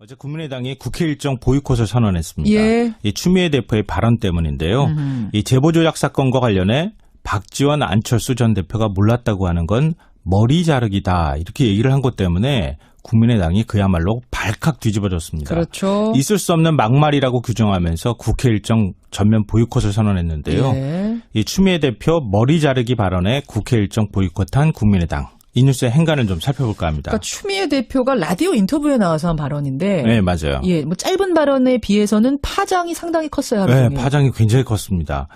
어제 국민의당이 국회 일정 보이콧을 선언했습니다. 예. 이 추미애 대표의 발언 때문인데요. 이 제보 조작 사건과 관련해 박지원, 안철수 전 대표가 몰랐다고 하는 건 머리 자르기다 이렇게 얘기를 한 것 때문에 국민의당이 그야말로 발칵 뒤집어졌습니다. 그렇죠. 있을 수 없는 막말이라고 규정하면서 국회 일정 전면 보이콧을 선언했는데요. 예. 이 추미애 대표 머리 자르기 발언에 국회 일정 보이콧한 국민의당. 이 뉴스의 행간을 좀 살펴볼까 합니다. 그러니까 추미애 대표가 라디오 인터뷰에 나와서 한 발언인데, 네, 맞아요. 예, 뭐 짧은 발언에 비해서는 파장이 상당히 컸어요. 하루 네, 종일. 파장이 굉장히 컸습니다.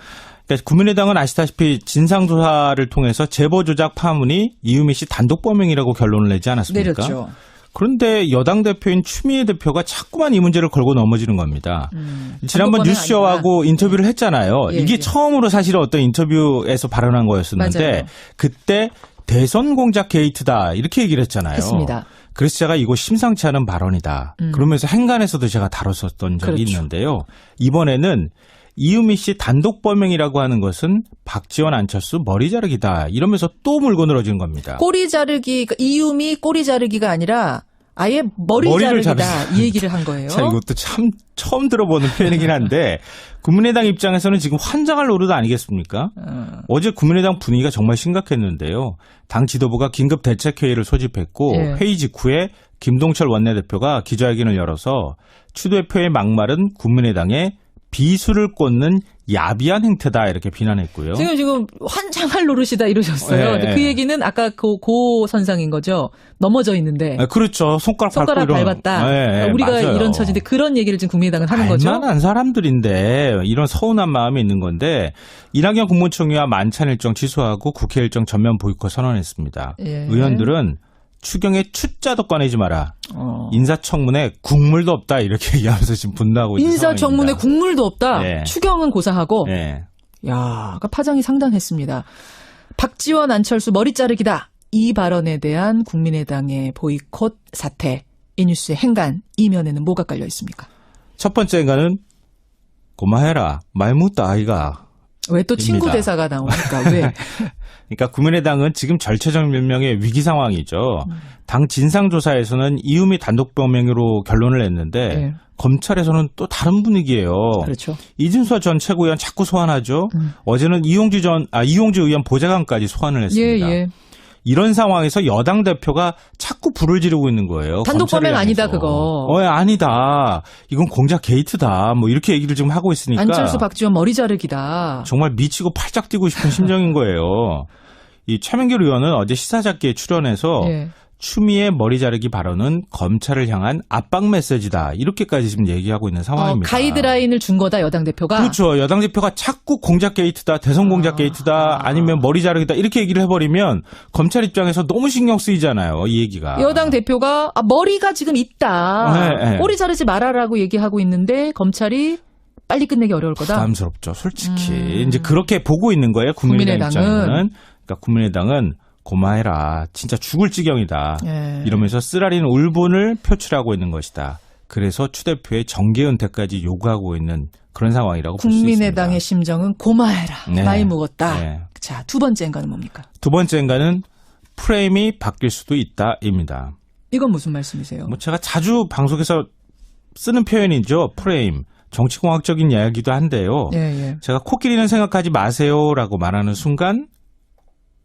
그러니까 국민의당은 아시다시피 진상조사를 통해서 제보 조작 파문이 이유미 씨 단독 범행이라고 결론을 내지 않았습니까? 내렸죠. 그런데 여당 대표인 추미애 대표가 자꾸만 이 문제를 걸고 넘어지는 겁니다. 지난번 뉴스쇼하고 인터뷰를 했잖아요. 예, 이게 예. 처음으로 사실은 어떤 인터뷰에서 발언한 거였었는데 맞아요. 그때 대선 공작 게이트다 이렇게 얘기를 했잖아요. 했습니다. 그래서 제가 이거 심상치 않은 발언이다. 그러면서 행간에서도 제가 다뤘었던 적이 그렇죠. 있는데요. 이번에는 이유미 씨 단독 범행이라고 하는 것은 박지원, 안철수 머리 자르기다 이러면서 또 물고 늘어지는 겁니다. 꼬리 자르기, 그러니까 이유미 꼬리 자르기가 아니라 아예 머리를 자르기다 이 얘기를 한 거예요. 자, 이것도 참 처음 들어보는 표현이긴 한데 국민의당 입장에서는 지금 환장할 노릇 아니겠습니까? 어제 국민의당 분위기가 정말 심각했는데요. 당 지도부가 긴급 대책회의를 소집했고 예. 회의 직후에 김동철 원내대표가 기자회견을 열어서 추 대표의 막말은 국민의당의 비수를 꽂는 야비한 행태다 이렇게 비난했고요. 지금 환장할 노릇이다 이러셨어요. 네. 근데 그 얘기는 아까 고 선상인 거죠. 넘어져 있는데. 네, 그렇죠. 손가락 밟았다. 네, 그러니까 우리가 맞아요. 이런 처지인데 그런 얘기를 지금 국민의당은 하는 거죠. 알만한 사람들인데 이런 서운한 마음이 있는 건데 이낙연 국무총리와 만찬 일정 취소하고 국회 일정 전면 보이콧 선언했습니다. 예. 의원들은 추경에 추자도 꺼내지 마라. 인사청문회 국물도 없다 이렇게 얘기하면서 지금 분노하고 있는 인사청문회 상황입니다. 국물도 없다. 네. 추경은 고사하고. 네. 야, 그러니까 파장이 상당했습니다. 박지원, 안철수 머리 자르기다. 이 발언에 대한 국민의당의 보이콧 사태. 이 뉴스의 행간 이면에는 뭐가 깔려 있습니까? 첫 번째 인간은 고마해라. 말 묻다 아이가. 왜 또 친구 입니다. 대사가 나오니까 왜? 그러니까 국민의당은 지금 절체절명의 위기 상황이죠. 당 진상조사에서는 이유미 단독 범행으로 결론을 냈는데 네. 검찰에서는 또 다른 분위기예요. 그렇죠. 이준수 전 최고위원 자꾸 소환하죠. 어제는 이용주 의원 보좌관까지 소환을 했습니다. 예. 이런 상황에서 여당 대표가 자꾸 불을 지르고 있는 거예요. 단독 범행 검찰을 아니다, 향해서. 그거. 아니다. 이건 공작 게이트다. 뭐 이렇게 얘기를 지금 하고 있으니까. 안철수, 박지원 머리 자르기다. 정말 미치고 팔짝 뛰고 싶은 심정인 거예요. 이 최명길 의원은 어제 시사잡기에 출연해서 예. 추미애 머리 자르기 발언은 검찰을 향한 압박 메시지다. 이렇게까지 지금 얘기하고 있는 상황입니다. 가이드라인을 준 거다, 여당 대표가. 그렇죠. 여당 대표가 자꾸 공작 게이트다, 대선 공작 게이트다, 아니면 머리 자르기다 이렇게 얘기를 해버리면 검찰 입장에서 너무 신경 쓰이잖아요. 이 얘기가. 여당 대표가 머리가 지금 있다. 네, 네. 꼬리 자르지 말아라고 얘기하고 있는데 검찰이 빨리 끝내기 어려울 거다. 부담스럽죠. 솔직히. 이제 그렇게 보고 있는 거예요. 국민의당 입장에는. 그러니까 국민의당은 고마해라. 진짜 죽을 지경이다. 예. 이러면서 쓰라린 울분을 표출하고 있는 것이다. 그래서 추 대표의 정계 은퇴까지 요구하고 있는 그런 상황이라고 볼 수 있습니다. 국민의당의 심정은 고마해라. 네. 많이 묵었다. 네. 자, 두 번째 인간은 뭡니까? 두 번째 인간은 프레임이 바뀔 수도 있다입니다. 이건 무슨 말씀이세요? 뭐 제가 자주 방송에서 쓰는 표현이죠. 프레임. 정치공학적인 이야기도 한데요. 예. 제가 코끼리는 생각하지 마세요라고 말하는 순간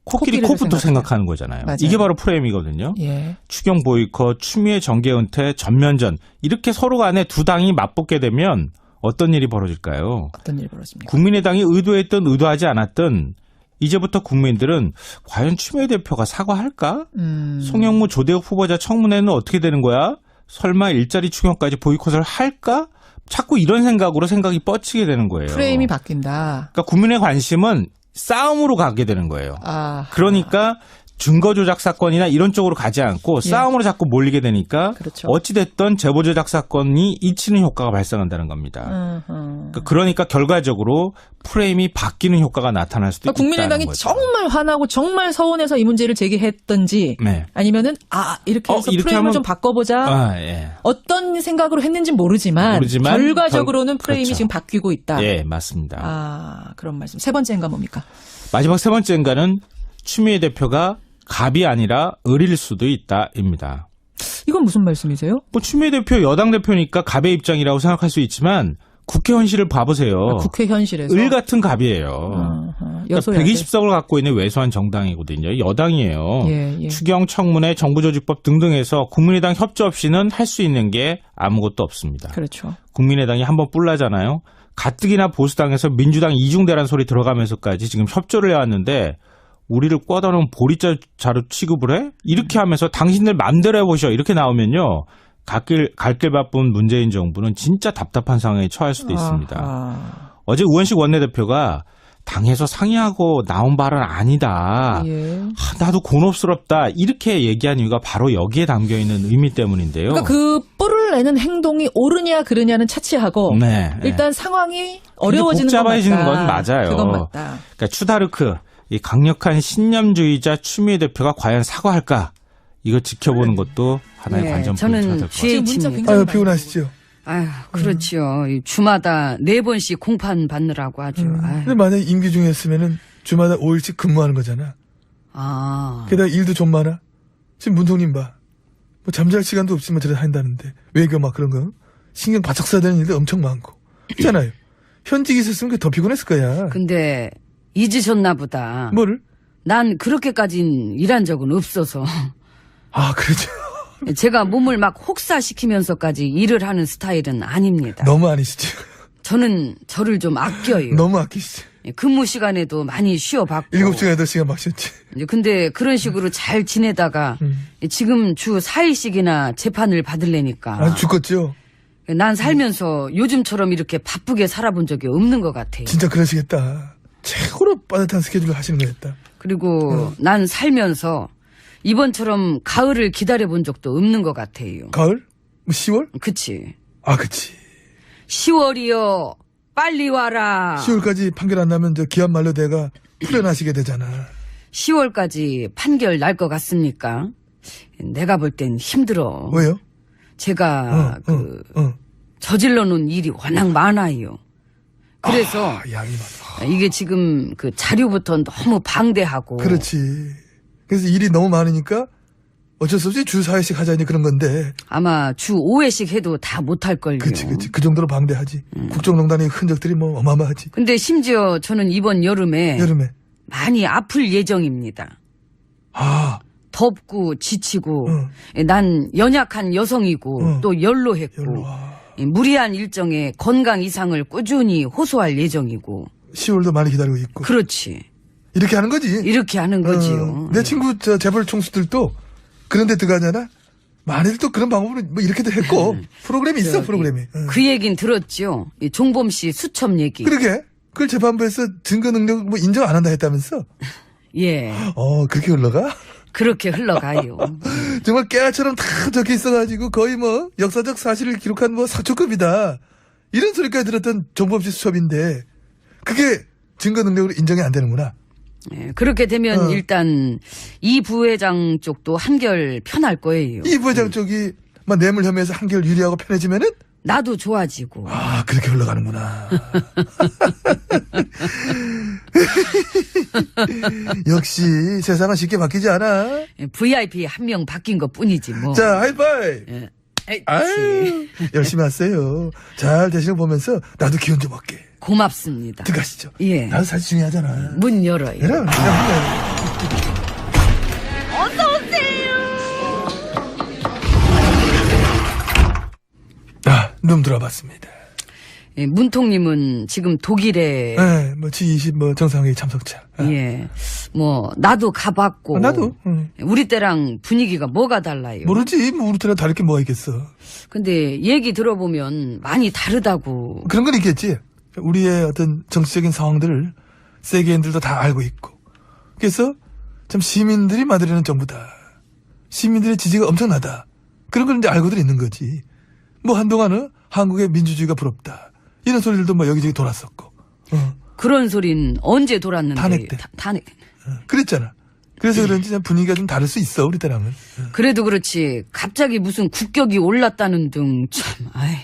코끼리 코끼리를 코부터 생각해요. 생각하는 거잖아요. 맞아요. 이게 바로 프레임이거든요. 예. 추경 보이콧, 추미애 정계 은퇴, 전면전 이렇게 서로 간에 두 당이 맞붙게 되면 어떤 일이 벌어질까요? 어떤 일이 벌어집니까? 국민의당이 의도했든 의도하지 않았든 이제부터 국민들은 과연 추미애 대표가 사과할까? 송영무 조대욱 후보자 청문회는 어떻게 되는 거야? 설마 일자리 추경까지 보이콧을 할까? 자꾸 이런 생각으로 생각이 뻗치게 되는 거예요. 프레임이 바뀐다. 그러니까 국민의 관심은 싸움으로 가게 되는 거예요. 그러니까 증거 조작 사건이나 이런 쪽으로 가지 않고 싸움으로 자꾸 몰리게 되니까 그렇죠. 어찌됐든 제보 조작 사건이 잊히는 효과가 발생한다는 겁니다. 그러니까 결과적으로 프레임이 바뀌는 효과가 나타날 수도 있다는 국민의당이 거죠. 정말 화나고 정말 서운해서 이 문제를 제기했던지 네. 아니면은 이렇게 해서 이렇게 프레임을 하면- 좀 바꿔보자. 예. 어떤 생각으로 했는지는 모르지만 결과적으로는 프레임이 그렇죠. 지금 바뀌고 있다. 예, 맞습니다. 그런 말씀. 세 번째인가 뭡니까? 마지막 세 번째인가는 추미애 대표가 갑이 아니라 을일 수도 있다입니다. 이건 무슨 말씀이세요? 뭐 추미애 대표 여당 대표니까 갑의 입장이라고 생각할 수 있지만 국회 현실을 봐보세요. 국회 현실에서 을 같은 갑이에요. 그러니까 여소야대. 120석을 갖고 있는 왜소한 정당이거든요. 여당이에요. 예. 추경, 청문회, 정부조직법 등등에서 국민의당 협조 없이는 할 수 있는 게 아무것도 없습니다. 그렇죠. 국민의당이 한번 뿔나잖아요. 가뜩이나 보수당에서 민주당 이중대란 소리 들어가면서까지 지금 협조를 해왔는데 우리를 꿔다 놓은 보리자루 취급을 해? 이렇게 하면서 당신들 맘대로 해보셔. 이렇게 나오면요. 갈 길 바쁜 문재인 정부는 진짜 답답한 상황에 처할 수도 있습니다. 어제 우원식 원내대표가 당에서 상의하고 나온 발언 아니다. 나도 곤혹스럽다. 이렇게 얘기한 이유가 바로 여기에 담겨있는 의미 때문인데요. 그러니까 그 뿔을 내는 행동이 옳으냐 그르냐는 차치하고 일단 상황이 어려워지는 복잡해지는 건 맞아요. 그건 맞다. 그러니까 추다르크, 이 강력한 신념주의자 추미애 대표가 과연 사과할까? 이거 지켜보는 것도 하나의 관전 포인트가 될 것 같아요. GH입니다. 아유, 피곤하시죠? 아유, 그렇지요. 주마다 4번씩 공판 받느라고 아주. 근데 만약에 임기 중이었으면은 주마다 5일씩 근무하는 거잖아. 게다가 일도 좀 많아. 지금 문통님 봐. 뭐 잠잘 시간도 없지만 저래 한다는데. 외교 막 그런 거. 신경 바짝 써야 되는 일도 엄청 많고. 있잖아요. 현직이 있었으면 그게 더 피곤했을 거야. 근데 잊으셨나 보다. 뭐를? 난 그렇게까진 일한 적은 없어서. 아, 그렇죠. 제가 몸을 막 혹사시키면서까지 일을 하는 스타일은 아닙니다. 너무 아니시죠. 저는 저를 좀 아껴요. 너무 아끼시죠. 근무 시간에도 많이 쉬어봤고. 7시간, 8시간 막 쉬었지. 근데 그런 식으로 잘 지내다가 지금 주 4일씩이나 재판을 받으려니까. 아주 죽겠죠. 난 살면서 요즘처럼 이렇게 바쁘게 살아본 적이 없는 것 같아요. 진짜 그러시겠다. 최고로 빠듯한 스케줄을 하시는 거였다. 그리고 난 살면서 이번처럼 가을을 기다려본 적도 없는 것 같아요. 가을? 뭐 10월? 그치. 아, 그치. 10월이요. 빨리 와라. 10월까지 판결 안 나면 저 기한 만료대가 풀려나시게 되잖아. 10월까지 판결 날 것 같습니까? 내가 볼 땐 힘들어. 왜요? 제가 저질러 놓은 일이 워낙 많아요. 그래서 양이 많아. 이게 지금 그 자료부터 너무 방대하고. 그렇지. 그래서 일이 너무 많으니까 어쩔 수 없이 주 4회씩 하자니 그런 건데. 아마 주 5회씩 해도 다 못할걸요. 그치. 그 정도로 방대하지. 국정농단의 흔적들이 뭐 어마어마하지. 근데 심지어 저는 이번 여름에 많이 아플 예정입니다. 아. 덥고 지치고 난 연약한 여성이고 또 연로했고 무리한 일정에 건강 이상을 꾸준히 호소할 예정이고. 10월도 많이 기다리고 있고. 그렇지. 이렇게 하는 거지. 이렇게 하는 거지요. 내 친구 재벌 총수들도 그런 데 들어가잖아. 많이들 또 그런 방법으로 뭐 이렇게도 했고. 프로그램이 있어, 프로그램이. 그 얘긴 들었죠. 종범 씨 수첩 얘기. 그러게. 그걸 재판부에서 증거 능력 뭐 인정 안 한다 했다면서? 예. 그렇게 흘러가? 그렇게 흘러가요. 정말 깨알처럼 다 적혀 있어가지고 거의 뭐 역사적 사실을 기록한 뭐 사초급이다. 이런 소리까지 들었던 종범 씨 수첩인데 그게 증거 능력으로 인정이 안 되는구나. 예, 그렇게 되면 일단 이 부회장 쪽도 한결 편할 거예요. 이 부회장 쪽이 막 뇌물 혐의에서 한결 유리하고 편해지면은 나도 좋아지고. 아, 그렇게 흘러가는구나. 역시 세상은 쉽게 바뀌지 않아. VIP 한 명 바뀐 것 뿐이지 뭐. 자, 하이파이. 예. 아유, 열심히 하세요. 잘 되시는 거 보면서 나도 기운 좀 얻게. 고맙습니다. 들어가시죠. 예. 나도 사실 중요하잖아. 문 열어요. 열어. 룸 들어봤습니다. 예, 문통님은 지금 독일에. 네, 뭐 G20 뭐 정상회의 참석차. 예. 뭐 나도 가봤고. 나도. 우리 때랑 분위기가 뭐가 달라요? 모르지. 뭐 우리 때랑 다를 게 뭐가 있겠어. 근데 얘기 들어보면 많이 다르다고. 그런 건 있겠지. 우리의 어떤 정치적인 상황들을 세계인들도 다 알고 있고. 그래서 참 시민들이 만들어내는 정부다. 시민들의 지지가 엄청나다. 그런 걸 이제 알고들 있는 거지. 뭐 한동안은 한국의 민주주의가 부럽다. 이런 소리들도 뭐 여기저기 돌았었고. 그런 소린 언제 돌았는데. 탄핵 때. 탄핵. 그랬잖아. 그래서 그런지 분위기가 좀 다를 수 있어, 우리 때랑은. 그래도 그렇지. 갑자기 무슨 국격이 올랐다는 등, 참, 아유.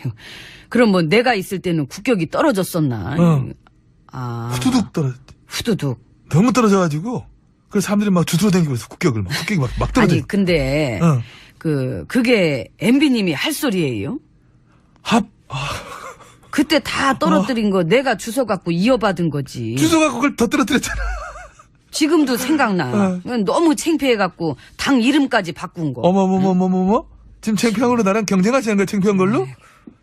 그럼 뭐 내가 있을 때는 국격이 떨어졌었나? 아. 후두둑 떨어졌지. 후두둑. 너무 떨어져가지고, 그래서 사람들이 막 주술러 다니고 있어, 국격이 막 떨어져. 아니, 근데, 그게 MB님이 할 소리예요? 그때 다 떨어뜨린 거 내가 주워 갖고 이어받은 거지. 주소 갖고 그걸 더 떨어뜨렸잖아. 지금도 생각나. 너무 창피해 갖고 당 이름까지 바꾼 거. 어머머머머머머? 지금 창피한 걸로 나랑 경쟁하시는 거야, 창피한 걸로?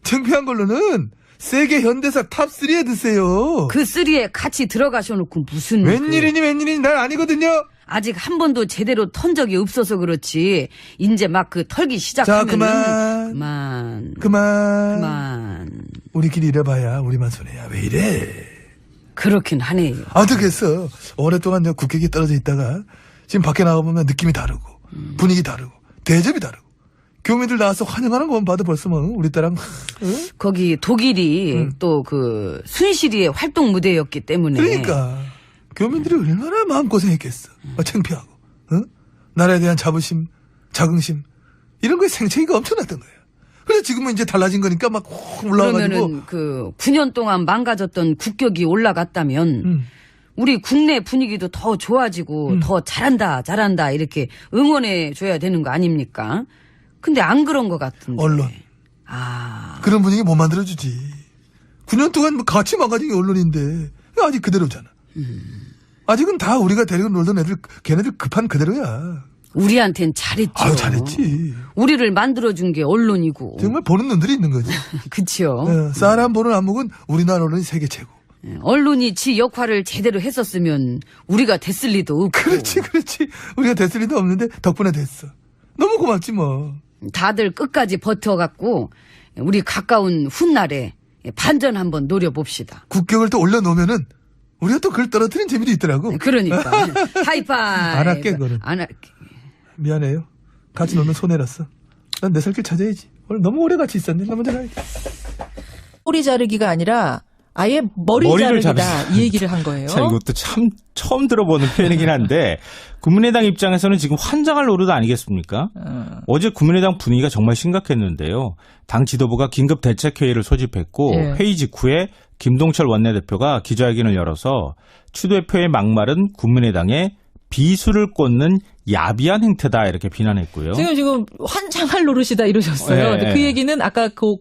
창피한 걸로는 세계 현대사 탑3에 드세요. 그 3에 같이 들어가셔놓고 무슨. 웬일이니, 난 아니거든요? 아직 한 번도 제대로 턴 적이 없어서 그렇지. 이제 막 그 털기 시작하면은. 자, 그만. 우리끼리 이래봐야 우리만 손해야. 왜 이래? 그렇긴 하네요. 어떻겠어. 오랫동안 내가 국격이 떨어져 있다가 지금 밖에 나가보면 느낌이 다르고 분위기 다르고 대접이 다르고 교민들 나와서 환영하는 것만 봐도 벌써 뭐 우리 딸랑 거기 독일이 또 그 순실이의 활동 무대였기 때문에. 그러니까 교민들이 얼마나 마음고생했겠어. 창피하고 나라에 대한 자부심, 자긍심 이런 거에 생채기가 엄청났던 거야. 그래서 지금은 이제 달라진 거니까 막 올라와가지고. 그러면은 그 9년 동안 망가졌던 국격이 올라갔다면 우리 국내 분위기도 더 좋아지고 더 잘한다 이렇게 응원해 줘야 되는 거 아닙니까? 근데 안 그런 것 같은데. 언론. 그런 분위기 못 만들어주지. 9년 동안 뭐 같이 망가진 게 언론인데 아직 그대로잖아. 아직은 다 우리가 데리고 놀던 애들 걔네들 급한 그대로야. 우리한텐 잘했죠. 아유, 잘했지. 우리를 만들어준 게 언론이고. 정말 보는 놈들이 있는 거지. 그쵸. 사람 보는 안목은 우리나라 언론이 세계 최고. 언론이 지 역할을 제대로 했었으면 우리가 됐을 리도 없고. 그렇지. 우리가 됐을 리도 없는데 덕분에 됐어. 너무 고맙지 뭐. 다들 끝까지 버텨갖고 우리 가까운 훗날에 반전 한번 노려봅시다. 국격을 또 올려놓으면은 우리가 또 그걸 떨어뜨린 재미도 있더라고. 그러니까. 하이파이브. 안 할게, 그거는. 안 할게. 미안해요. 같이 놀면 손해랐어. 난 내 살 길 찾아야지. 오늘 너무 오래 같이 있었네. 나 먼저 가야지. 꼬리 자르기가 아니라 아예 머리를 자르기다 이 얘기를 한 거예요. 자, 이것도 참 처음 들어보는 표현이긴 한데 국민의당 입장에서는 지금 환장할 노릇 아니겠습니까? 어제 국민의당 분위기가 정말 심각했는데요. 당 지도부가 긴급 대책회의를 소집했고 회의 직후에 김동철 원내대표가 기자회견을 열어서 추 대표의 막말은 국민의당의 비수를 꽂는 야비한 행태다 이렇게 비난했고요. 지금 환장할 노릇이다 이러셨어요. 그 얘기는 아까 그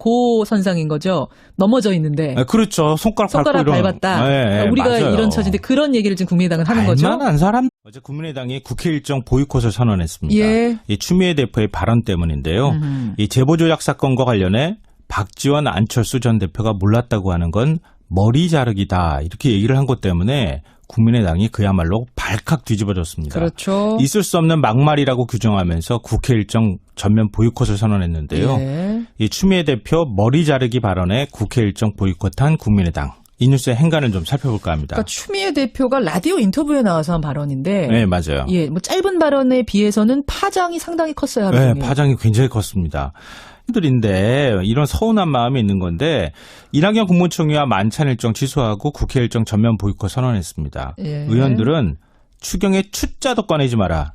선상인 거죠. 넘어져 있는데. 그렇죠. 손가락 밟았다. 그러니까 우리가 맞아요. 이런 처지인데 그런 얘기를 지금 국민의당은 하는 거죠. 알만한 사람. 어제 국민의당이 국회 일정 보이콧을 선언했습니다. 이 추미애 대표의 발언 때문인데요. 이 제보 조작 사건과 관련해 박지원, 안철수 전 대표가 몰랐다고 하는 건 머리 자르기다 이렇게 얘기를 한 것 때문에 국민의당이 그야말로 발칵 뒤집어졌습니다. 그렇죠. 있을 수 없는 막말이라고 규정하면서 국회 일정 전면 보이콧을 선언했는데요. 이 추미애 대표 머리 자르기 발언에 국회 일정 보이콧한 국민의당. 이 뉴스의 행간을 좀 살펴볼까 합니다. 그러니까 추미애 대표가 라디오 인터뷰에 나와서 한 발언인데. 네, 맞아요. 뭐 짧은 발언에 비해서는 파장이 상당히 컸어요. 네, 파장이 굉장히 컸습니다. 들인데 이런 서운한 마음이 있는 건데 이낙연 국무총리와 만찬 일정 취소하고 국회 일정 전면 보이콧 선언했습니다. 의원들은 추경에 추자도 꺼내지 마라.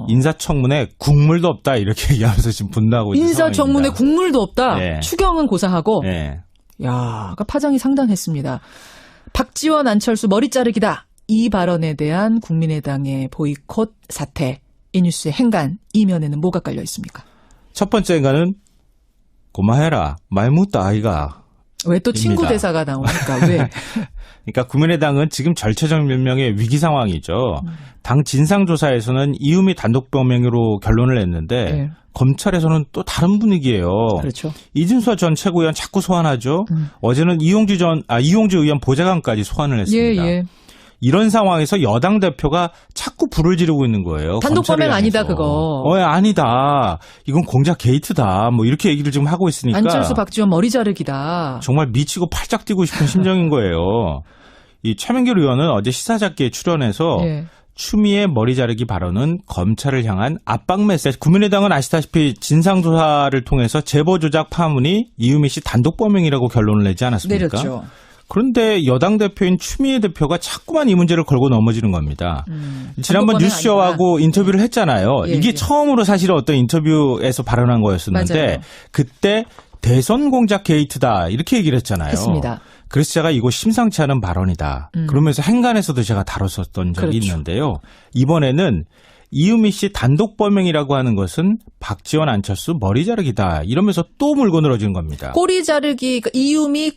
인사청문회 국물도 없다 이렇게 얘기하면서 지금 분노하고 있는 인사청문회 상황입니다. 국물도 없다. 추경은 고사하고. 야, 그러니까 파장이 상당했습니다. 박지원, 안철수 머리 자르기다. 이 발언에 대한 국민의당의 보이콧 사태. 이 뉴스의 행간 이면에는 뭐가 깔려 있습니까? 첫 번째 행간은 고마해라. 말 묻다 아이가. 왜 또 친구 대사가 나오니까 왜? 그러니까 국민의당은 지금 절체절명의 위기 상황이죠. 당 진상조사에서는 이유미 단독범행으로 결론을 냈는데 검찰에서는 또 다른 분위기예요. 그렇죠. 이준서 전 최고위원 자꾸 소환하죠. 어제는 이용주 의원 보좌관까지 소환을 했습니다. 이런 상황에서 여당 대표가 자꾸 불을 지르고 있는 거예요. 단독범행 아니다 그거. 아니다. 이건 공작 게이트다. 뭐 이렇게 얘기를 지금 하고 있으니까. 안철수 박지원 머리 자르기다. 정말 미치고 팔짝 뛰고 싶은 심정인 거예요. 이 최명길 의원은 어제 시사잡기에 출연해서 추미애 머리 자르기 발언은 검찰을 향한 압박 메시지. 국민의당은 아시다시피 진상조사를 통해서 제보 조작 파문이 이유미 씨 단독범행이라고 결론을 내지 않았습니까? 내렸죠. 그런데 여당 대표인 추미애 대표가 자꾸만 이 문제를 걸고 넘어지는 겁니다. 지난번 뉴스쇼하고 인터뷰를 했잖아요. 이게 처음으로 사실 어떤 인터뷰에서 발언한 거였었는데 맞아요. 그때 대선 공작 게이트다 이렇게 얘기를 했잖아요. 했습니다. 그래서 제가 이거 심상치 않은 발언이다. 그러면서 행간에서도 제가 다뤘었던 적이 있는데요. 이번에는 이유미 씨 단독 범행이라고 하는 것은 박지원, 안철수 머리 자르기다 이러면서 또 물고 늘어지는 겁니다. 꼬리 자르기, 그러니까 이유미